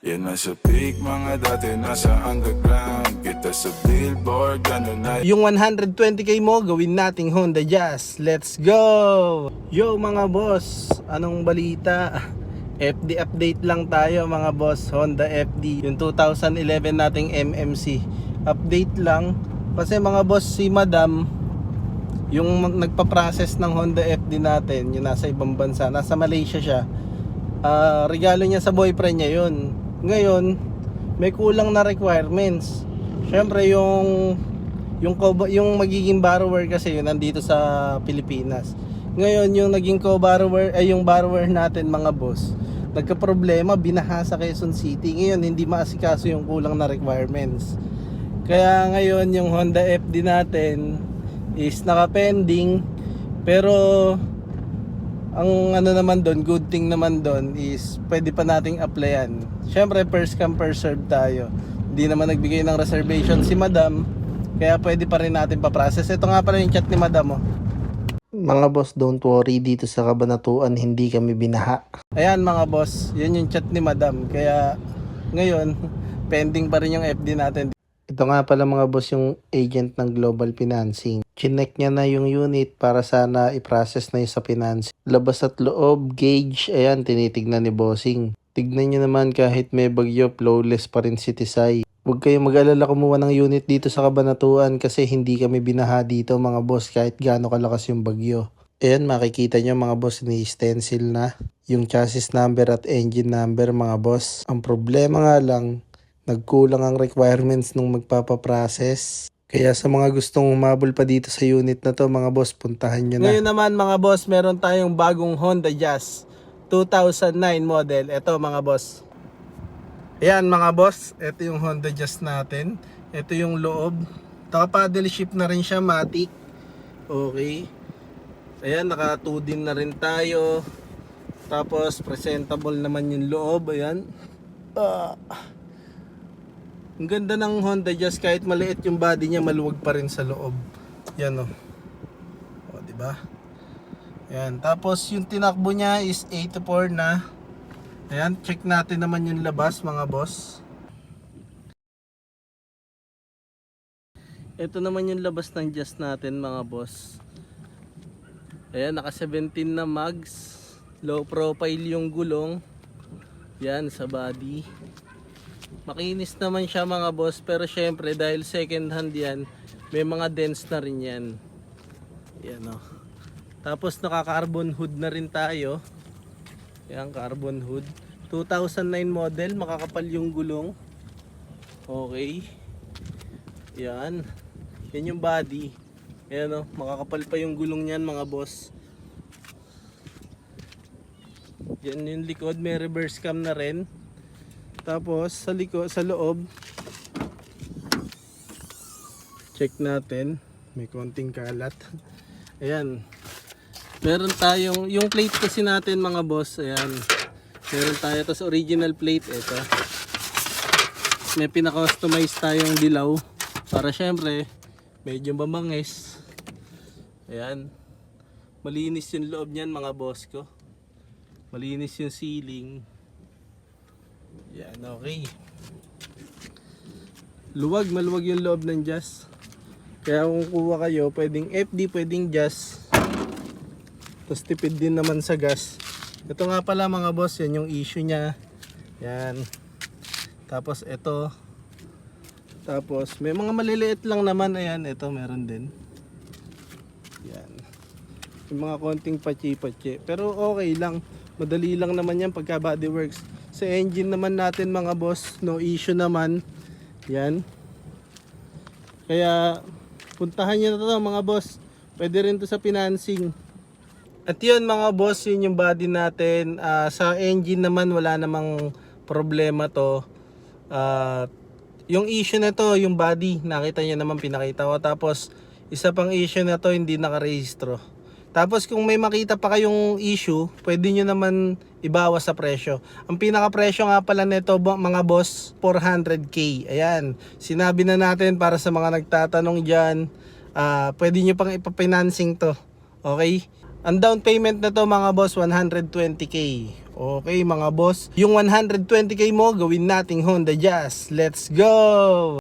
Yan nasa peak, mga dati nasa underground. Kita sa billboard, ganun na. Yung 120k mo, gawin nating Honda Jazz. Let's go! Yo mga boss, anong balita? FD update lang tayo mga boss. Honda FD, yung 2011 nating MMC. Update lang. Kasi mga boss, si Madam, yung nagpa-process ng Honda FD natin, yung nasa ibang bansa, nasa Malaysia siya. Regalo niya sa boyfriend niya yun. Ngayon, may kulang na requirements. Syempre yung magiging borrower kasi yun nandito sa Pilipinas. Ngayon yung naging co-borrower ay yung borrower natin mga boss, nagka-problema, binaha sa Quezon City. Ngayon hindi maasikaso yung kulang na requirements. Kaya ngayon yung Honda FD natin is naka-pending, pero ang ano naman doon, good thing naman doon is pwede pa nating applyan. Syempre first come first serve tayo. Hindi naman nagbigay ng reservation si Madam, kaya pwede pa rin natin pa-process. Ito nga pala yung chat ni Madam, oh. Mga boss, don't worry, dito sa Kabanatuan hindi kami binaha. Ayan mga boss, yan yung chat ni Madam. Kaya ngayon, pending pa rin yung FD natin. Ito nga pala mga boss yung agent ng Global Financing. Chinek niya na yung unit para sana i-process na yung sa finance. Labas at loob, gauge, ayan, tinitignan ni Bossing. Tignan nyo naman, kahit may bagyo, flawless pa rin si Tisay. Huwag kayong mag-alala kumuha ng unit dito sa Kabanatuan kasi hindi kami binaha dito mga boss kahit gaano kalakas yung bagyo. Ayan, makikita nyo mga boss, ni-stencil na yung chassis number at engine number mga boss. Ang problema nga lang, nagkulang ang requirements nung magpapaprocess. Kaya sa mga gustong humabol pa dito sa unit na to mga boss, puntahan nyo na. Ngayon naman mga boss, meron tayong bagong Honda Jazz 2009 model. Ito mga boss. Ayan mga boss, ito yung Honda Jazz natin. Ito yung loob. Naka-paddle shift na rin siya, matic. Okay. Ayan, naka 2 din na rin tayo. Tapos presentable naman yung loob. Ayan. Ang ganda ng Honda Jazz, kahit maliit yung body niya, maluwag pa rin sa loob. Yan oh. O, diba? Ayan, tapos yung tinakbo niya is 84 na. Ayan, check natin naman yung labas mga boss. Ito naman yung labas ng Jazz natin mga boss. Ayan, naka 17 na mags. Low profile yung gulong. Yan, sa body. Makinis naman siya mga boss, pero syempre dahil second hand yan, may mga dents na rin yan. Yan o. Tapos naka-carbon hood na rin tayo. Yan, carbon hood. 2009 model, makakapal yung gulong. Okay. Yan. Yan yung body. Yan o, makakapal pa yung gulong niyan mga boss. Yan yung likod, may reverse cam na rin. Tapos sa likod, sa loob, check natin, may konting kalat. Ayan. Meron tayong, yung plate kasi natin mga boss, ayan. Meron tayo, tapos original plate, ito. May pinaka-customize tayong dilaw, para syempre, medyo mamangis. Ayan. Malinis yung loob niyan mga boss ko. Malinis yung ceiling. Yan, okay. Maluwag yung loob ng Jazz. Kaya kung kuha kayo, pwedeng FD, pwedeng Jazz. Tapos tipid din naman sa gas. Ito nga pala mga boss, yan yung issue niya. Yan. Tapos ito. Tapos may mga maliliit lang naman. Ayan, ito meron din. Yan. Yung mga konting pachi-pachi. Pero okay lang. Madali lang naman yan pagka bodyworks. Sa engine naman natin mga boss, no issue naman. Yan. Kaya puntahan nyo na to mga boss. Pwede rin to sa financing. At yun mga boss, yun yung body natin. Sa engine naman wala namang problema to. Yung issue na to, yung body, nakita nyo naman, pinakita ko. Tapos isa pang issue na to, hindi nakarehistro. Tapos kung may makita pa kayong issue, pwede nyo naman ibawas sa presyo. Ang pinaka presyo nga pala nito mga boss, 400k. Ayan, sinabi na natin para sa mga nagtatanong dyan. Pwede nyo pang ipapinancing to. Okay? Ang down payment na to mga boss, 120k. Okay mga boss, yung 120k mo gawin nating Honda Jazz. Let's go!